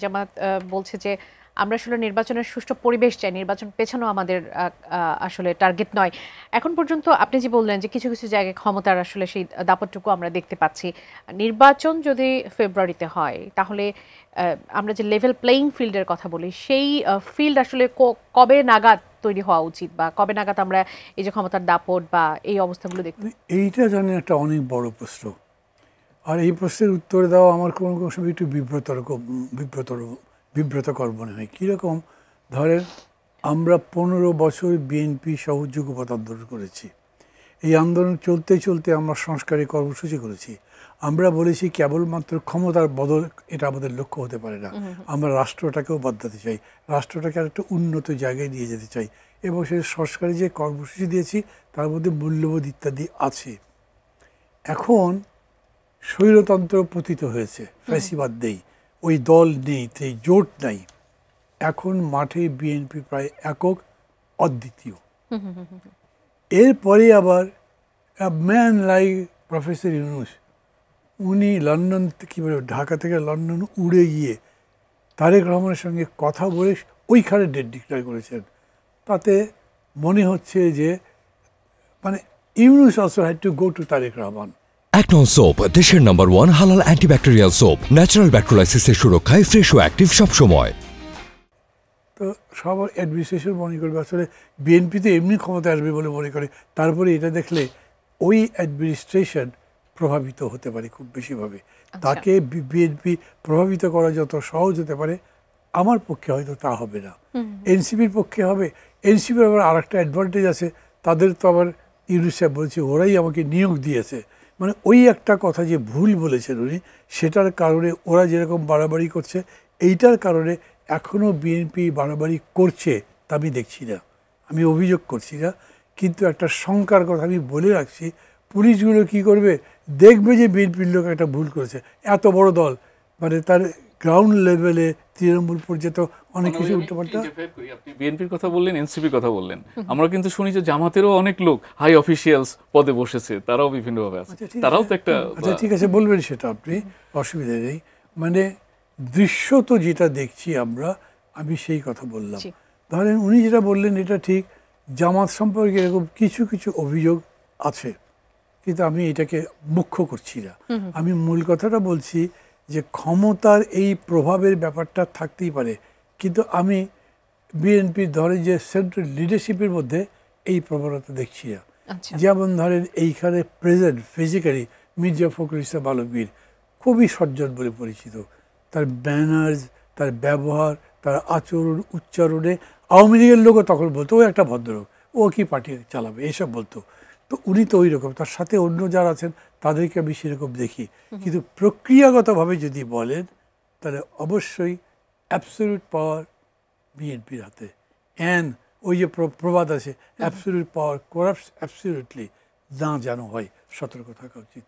জামাত বলছে যে আমরা আসলে নির্বাচনের সুষ্ঠু পরিবেশ চাই, নির্বাচন পেছানো আমাদের আসলে টার্গেট নয়। এখন পর্যন্ত আপনি যে বললেন যে কিছু কিছু জায়গায় ক্ষমতার আসলে সেই দাপটটুকু আমরা দেখতে পাচ্ছি। নির্বাচন যদি ফেব্রুয়ারিতে হয় তাহলে আমরা যে লেভেল প্লেইং ফিল্ডের কথা বলি সেই ফিল্ড আসলে কবে নাগাদ তৈরি হওয়া উচিত, বা কবে নাগাদ আমরা এই যে ক্ষমতার দাপট বা এই অবস্থাগুলো দেখতে? এইটা জানি একটা অনেক বড় প্রশ্ন, আর এই প্রশ্নের উত্তর দেওয়া আমার কোনো কোনো সময় একটু বিব্রতকর মনে হয়। কীরকম, ধরেন আমরা 15 বছর বিএনপি সহযোগিতা আন্দোলন করেছি। এই আন্দোলন চলতে চলতে আমরা সংস্কারের কর্মসূচি করেছি। আমরা বলেছি কেবলমাত্র ক্ষমতার বদল এটা আমাদের লক্ষ্য হতে পারে না, আমরা রাষ্ট্রটাকেও বদলাতে চাই, রাষ্ট্রটাকে আরেকটা উন্নত জায়গায় নিয়ে যেতে চাই, এবং সেই সংস্কারে যে কর্মসূচি দিয়েছি তার মধ্যে মূল্যবোধ ইত্যাদি আছে। এখন স্বৈরতন্ত্র পতিত হয়েছে, ফ্যাসিবাদ নেই, ওই দল নেই, সেই জোট নাই। এখন মাঠে বিএনপি প্রায় একক, অদ্বিতীয়। এরপরে আবার ম্যান লাইক প্রফেসর ইউনূস, উনি লন্ডন কী বলে ঢাকা থেকে লন্ডন উড়ে গিয়ে তারেক রহমানের সঙ্গে কথা বলে ওইখানে ডেট ডিক্লেয়ার করেছেন। তাতে মনে হচ্ছে যে মানে Yunus also had to go to Tarique Rahman. একনল সোপ, দেশের নাম্বার 1 হালাল অ্যান্টিব্যাকটেরিয়াল সোপ, ন্যাচারাল ব্যাকটেরিয়ালাইসিসের সুরক্ষায় ফ্রেশ ও অ্যাক্টিভ সবসময়। তো সব অ্যাডমিনিস্ট্রেশন মনে করবে আসলে বিএনপিতে এমনি ক্ষমতা আসবে বলে মনে করে, তারপরে এটা দেখলে ওই অ্যাডমিনিস্ট্রেশন প্রভাবিত হতে পারে খুব বেশিভাবে। তাকে বিএনপি প্রভাবিত করা যত সহজ হতে পারে, আমার পক্ষে হয়তো তা হবে না, এনসিপির পক্ষে হবে। এনসিপির আবার আর একটা অ্যাডভান্টেজ আছে, তাদের তো আবার ইউনূস সাহেব বলছে ওরাই আমাকে নিয়োগ দিয়েছে, মানে ওই একটা কথা যে ভুল বলেছেন উনি, সেটার কারণে ওরা যেরকম বাড়াবাড়ি করছে, এইটার কারণে এখনও বিএনপি বাড়াবাড়ি করছে তা আমি দেখছি না, আমি অভিযোগ করছি না, কিন্তু একটা শঙ্কার কথা আমি বলে রাখছি। পুলিশগুলো কি করবে, দেখবে যে বিএনপির লোক একটা ভুল করেছে, এত বড় দল, মানে তার গ্রাউন্ড লেভেলে তৃণমূল পর্যন্ত অনেক কিছু উল্টোপাল্টা। আপনি বিএনপির কথা বললেন, এনসিপির কথা বললেন, আমরা কিন্তু শুনি যে জামাতেরও অনেক লোক হাই অফিসিয়ালস পদে বসেছে, তারাও বিভিন্নভাবে আছে, তারাও তো একটা। আচ্ছা ঠিক আছে, বলবেন সেটা আপনি, অসুবিধা নেই। মানে দৃশ্য তো যেটা দেখছি আমরা, আমি সেই কথা বললাম। ধরেন উনি যেটা বললেন এটা ঠিক, জামাত সম্পর্কে এরকম কিছু কিছু অভিযোগ আছে, কিন্তু আমি এটাকে মুখ্য করছি না। আমি মূল কথাটা বলছি যে ক্ষমতার এই প্রভাবের ব্যাপারটা থাকতেই পারে, কিন্তু আমি বিএনপির ধরেন যে সেন্ট্রাল লিডারশিপের মধ্যে এই প্রবণতা দেখছি না। যেমন ধরেন এইখানে প্রেজেন্ট ফিজিক্যালি মির্জা ফখরুল ইসলাম আলমগীর খুবই সজ্জন বলে পরিচিত, তার ব্যানার্স, তার ব্যবহার, তার আচরণ, উচ্চারণে আওয়ামী লীগের লোকও তখন বলতো ও একটা ভদ্রলোক, ও কি পার্টি চালাবে, এইসব বলতো। তো উনি তো ওই রকম, তার সাথে অন্য যারা আছেন তাদেরকে আমি সেরকম দেখি। কিন্তু প্রক্রিয়াগতভাবে যদি বলেন তাহলে অবশ্যই অ্যাবসলিউট পাওয়ার বিএনপির হাতে। অ্যান্ড ওই যে প্রবাদ আছে, অ্যাবসলিউট পাওয়ার করাপ্টস অ্যাবসলিউটলি, না যেন হয়, সতর্ক থাকা উচিত।